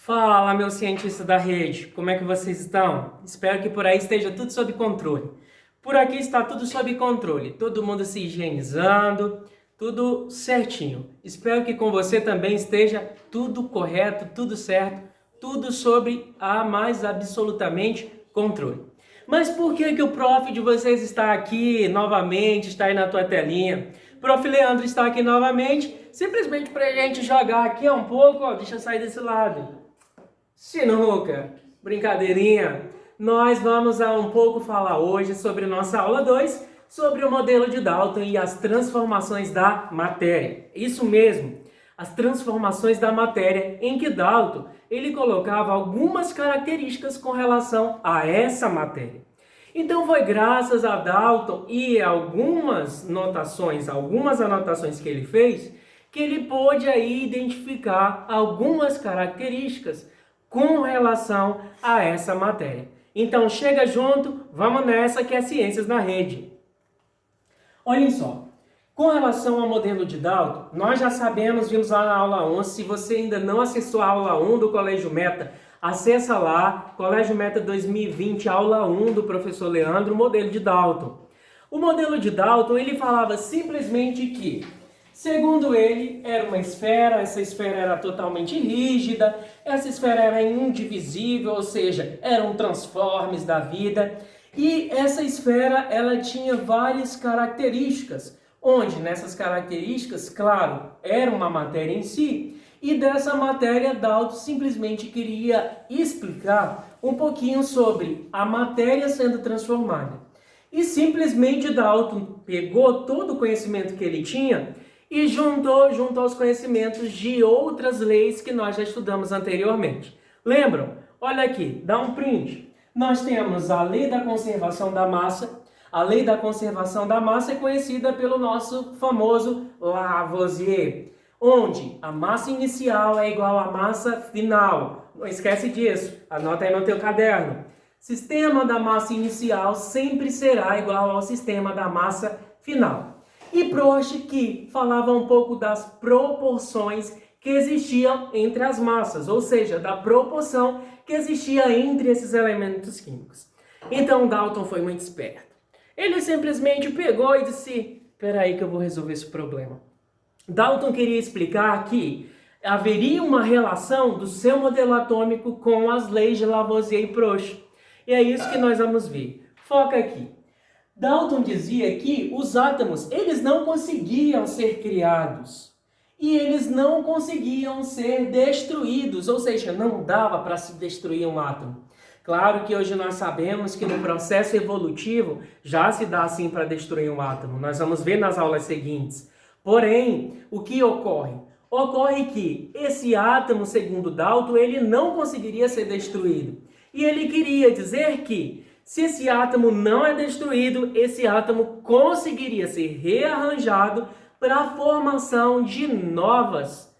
Fala, meu cientista da rede, como é que vocês estão? Espero que por aí esteja tudo sob controle. Por aqui está tudo sob controle, todo mundo se higienizando, tudo certinho. Espero que com você também esteja tudo correto, tudo certo, tudo sobre a mais absolutamente controle. Mas por que o prof de vocês está aqui novamente, está aí na tua telinha? Prof. Leandro está aqui novamente, simplesmente para a gente jogar aqui um pouco, ó, deixa eu sair desse lado. Sinuca, brincadeirinha. Nós vamos um pouco falar hoje sobre nossa aula 2, sobre o modelo de Dalton e as transformações da matéria. Isso mesmo, as transformações da matéria em que Dalton ele colocava algumas características com relação a essa matéria. Então foi graças a Dalton e algumas anotações que ele fez, que ele pôde aí identificar algumas características com relação a essa matéria. Então chega junto, vamos nessa que é Ciências na Rede. Olhem só, com relação ao modelo de Dalton, nós já sabemos, vimos lá na aula 11, se você ainda não acessou a aula 1 do Colégio Meta, acessa lá, Colégio Meta 2020, aula 1 do professor Leandro, o modelo de Dalton. O modelo de Dalton, ele falava simplesmente que, segundo ele, era uma esfera, essa esfera era totalmente rígida, essa esfera era indivisível, ou seja, eram transformes da vida, e essa esfera, ela tinha várias características, onde nessas características, claro, era uma matéria em si, e dessa matéria Dalton simplesmente queria explicar um pouquinho sobre a matéria sendo transformada. E simplesmente Dalton pegou todo o conhecimento que ele tinha e juntou aos conhecimentos de outras leis que nós já estudamos anteriormente. Lembram? Olha aqui, dá um print. Nós temos a lei da conservação da massa. A lei da conservação da massa é conhecida pelo nosso famoso Lavoisier, onde a massa inicial é igual à massa final. Não esquece disso, anota aí no teu caderno. Sistema da massa inicial sempre será igual ao sistema da massa final. E Prost que falava um pouco das proporções que existiam entre as massas, ou seja, da proporção que existia entre esses elementos químicos. Então Dalton foi muito esperto. Ele simplesmente pegou e disse, espera aí que eu vou resolver esse problema. Dalton queria explicar que haveria uma relação do seu modelo atômico com as leis de Lavoisier e Prost. E é isso que nós vamos ver. Foca aqui. Dalton dizia que os átomos, eles não conseguiam ser criados e eles não conseguiam ser destruídos, ou seja, não dava para se destruir um átomo. Claro que hoje nós sabemos que no processo evolutivo já se dá assim para destruir um átomo. Nós vamos ver nas aulas seguintes. Porém, o que ocorre? Ocorre que esse átomo, segundo Dalton, ele não conseguiria ser destruído. E ele queria dizer que se esse átomo não é destruído, esse átomo conseguiria ser rearranjado para a formação de novas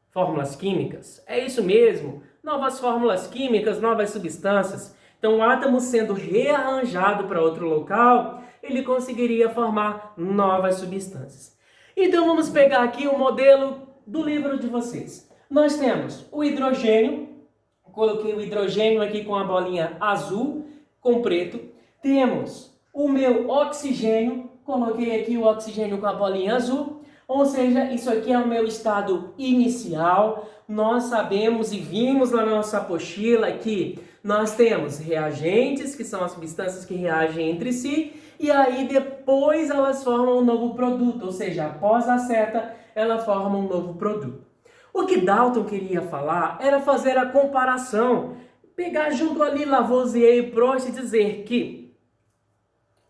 fórmulas químicas. É isso mesmo, novas fórmulas químicas, novas substâncias. Então, o átomo sendo rearranjado para outro local, ele conseguiria formar novas substâncias. Então, vamos pegar aqui o modelo do livro de vocês. Nós temos o hidrogênio, coloquei o hidrogênio aqui com a bolinha azul, com preto. Temos o meu oxigênio, coloquei aqui o oxigênio com a bolinha azul, ou seja, isso aqui é o meu estado inicial. Nós sabemos e vimos na nossa apostila que nós temos reagentes, que são as substâncias que reagem entre si, e aí depois elas formam um novo produto, ou seja, após a seta, ela forma um novo produto. O que Dalton queria falar era fazer a comparação, pegar junto ali Lavoisier e Prost e dizer que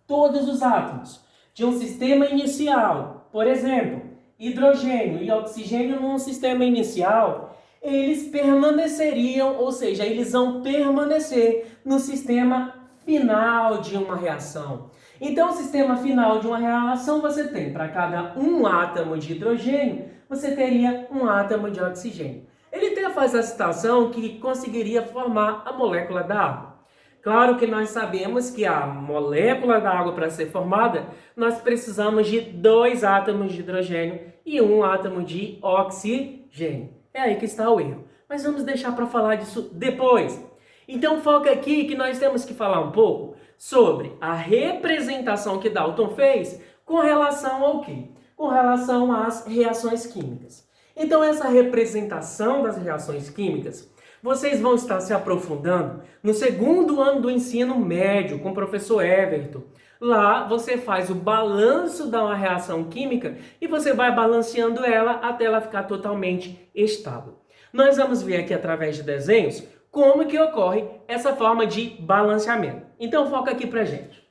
todos os átomos de um sistema inicial, por exemplo, hidrogênio e oxigênio num sistema inicial, eles permaneceriam, ou seja, eles vão permanecer no sistema final de uma reação. Então, o sistema final de uma reação você tem, para cada um átomo de hidrogênio, você teria um átomo de oxigênio. Ele até faz a citação que conseguiria formar a molécula da água. Claro que nós sabemos que a molécula da água, para ser formada, nós precisamos de 2 átomos de hidrogênio e 1 átomo de oxigênio. É aí que está o erro. Mas vamos deixar para falar disso depois. Então foca aqui que nós temos que falar um pouco sobre a representação que Dalton fez com relação ao quê? Com relação às reações químicas. Então essa representação das reações químicas, vocês vão estar se aprofundando no segundo ano do ensino médio com o professor Everton. Lá você faz o balanço da uma reação química e você vai balanceando ela até ela ficar totalmente estável. Nós vamos ver aqui através de desenhos como que ocorre essa forma de balanceamento. Então foca aqui pra gente.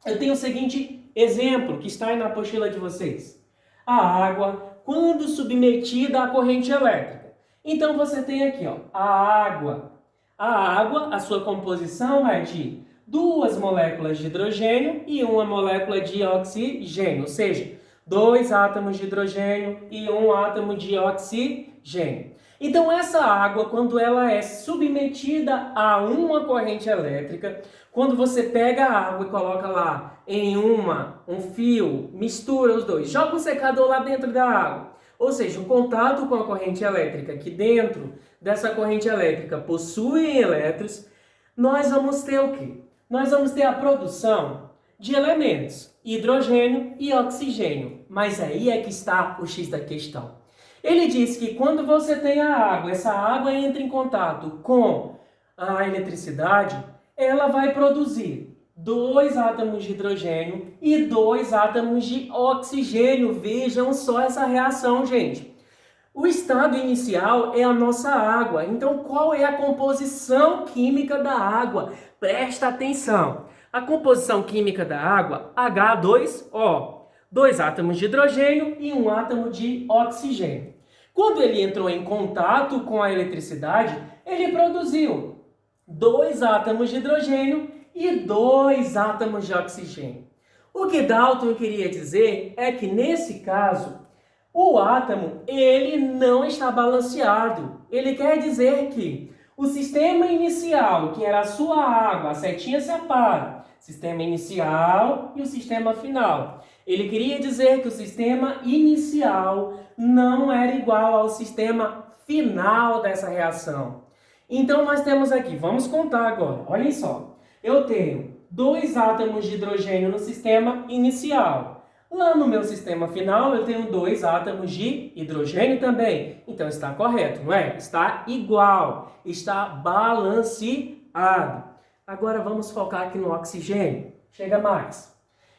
Eu tenho o seguinte exemplo que está aí na apostila de vocês. A água, quando submetida à corrente elétrica. Então você tem aqui, ó, a água. A água, a sua composição é de 2 moléculas de hidrogênio e 1 molécula de oxigênio, ou seja, 2 átomos de hidrogênio e 1 átomo de oxigênio. Então essa água, quando ela é submetida a uma corrente elétrica, quando você pega a água e coloca lá em um fio, mistura os dois, joga um secador lá dentro da água, ou seja, o contato com a corrente elétrica, que dentro dessa corrente elétrica possui elétrons, nós vamos ter o quê? Nós vamos ter a produção de elementos, hidrogênio e oxigênio. Mas aí é que está o X da questão. Ele diz que quando você tem a água, essa água entra em contato com a eletricidade, ela vai produzir 2 átomos de hidrogênio e 2 átomos de oxigênio. Vejam só essa reação, gente. O estado inicial é a nossa água. Então, qual é a composição química da água? Presta atenção. A composição química da água, H2O. 2 átomos de hidrogênio e 1 átomo de oxigênio. Quando ele entrou em contato com a eletricidade, ele produziu 2 átomos de hidrogênio e 2 átomos de oxigênio. O que Dalton queria dizer é que, nesse caso, o átomo ele não está balanceado. Ele quer dizer que o sistema inicial, que era a sua água, a setinha separa, sistema inicial e o sistema final. Ele queria dizer que o sistema inicial não era igual ao sistema final dessa reação. Então nós temos aqui, vamos contar agora, olhem só. Eu tenho 2 átomos de hidrogênio no sistema inicial. Lá no meu sistema final eu tenho 2 átomos de hidrogênio também. Então está correto, não é? Está igual, está balanceado. Agora vamos focar aqui no oxigênio. Chega mais.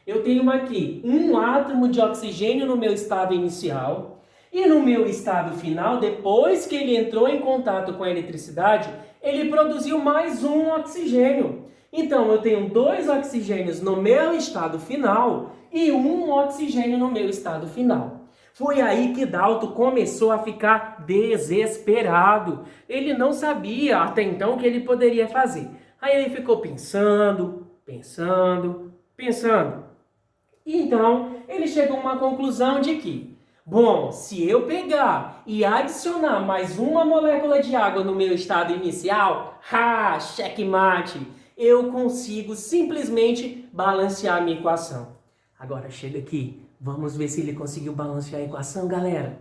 Eu tenho aqui 1 átomo de oxigênio no meu estado inicial e no meu estado final, depois que ele entrou em contato com a eletricidade, ele produziu mais 1 oxigênio. Então eu tenho 2 oxigênios no meu estado final e 1 oxigênio no meu estado final. Foi aí que Dalton começou a ficar desesperado. Ele não sabia até então o que ele poderia fazer. Aí ele ficou pensando. E então ele chegou a uma conclusão de que, bom, se eu pegar e adicionar mais 1 molécula de água no meu estado inicial, checkmate, eu consigo simplesmente balancear a minha equação. Agora chega aqui, vamos ver se ele conseguiu balancear a equação, galera.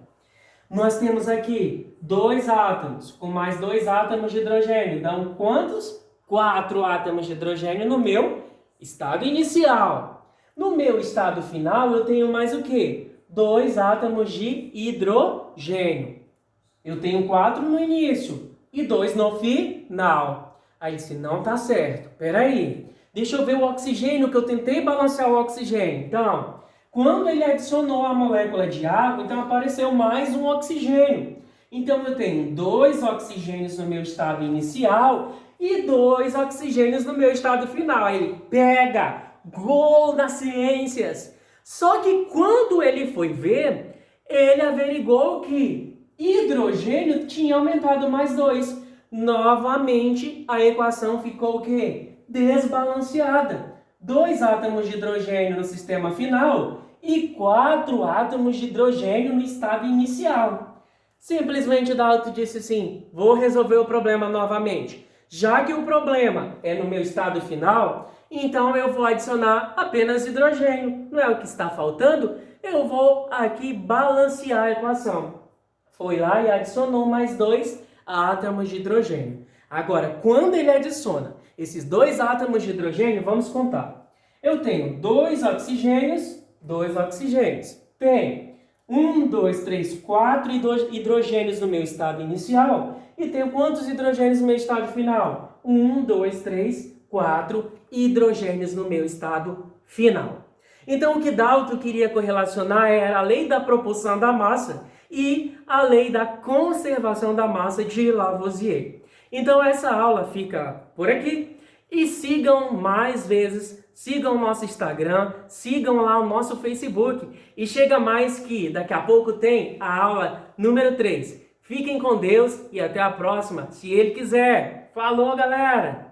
Nós temos aqui 2 átomos com mais 2 átomos de hidrogênio. Dão quantos? 4 átomos de hidrogênio no meu estado inicial. No meu estado final eu tenho mais o quê? 2 átomos de hidrogênio. Eu tenho 4 no início e 2 no final. Aí disse, não tá certo. Peraí, deixa eu ver o oxigênio, que eu tentei balancear o oxigênio. Então, quando ele adicionou a molécula de água, então apareceu mais um oxigênio. Então eu tenho 2 oxigênios no meu estado inicial e 2 oxigênios no meu estado final. Aí ele pega, gol nas ciências. Só que quando ele foi ver, ele averigou que hidrogênio tinha aumentado mais 2. Novamente, a equação ficou o quê? Desbalanceada. 2 átomos de hidrogênio no sistema final e 4 átomos de hidrogênio no estado inicial. Simplesmente Dalton disse assim, vou resolver o problema novamente. Já que o problema é no meu estado final, então eu vou adicionar apenas hidrogênio. Não é o que está faltando? Eu vou aqui balancear a equação. foi lá e adicionou mais 2 átomos de hidrogênio. Agora, quando ele adiciona esses 2 átomos de hidrogênio, vamos contar. Eu tenho 2 oxigênios, tenho 1, 2, 3, 4 hidrogênios no meu estado inicial e tenho quantos hidrogênios no meu estado final? 1, 2, 3, 4 hidrogênios no meu estado final. Então, o que Dalton queria correlacionar era a lei da propulsão da massa e a lei da conservação da massa de Lavoisier. Então, essa aula fica por aqui. E sigam mais vezes, sigam o nosso Instagram, sigam lá o nosso Facebook. E chega mais que daqui a pouco tem a aula número 3. Fiquem com Deus e até a próxima, se Ele quiser. Falou, galera!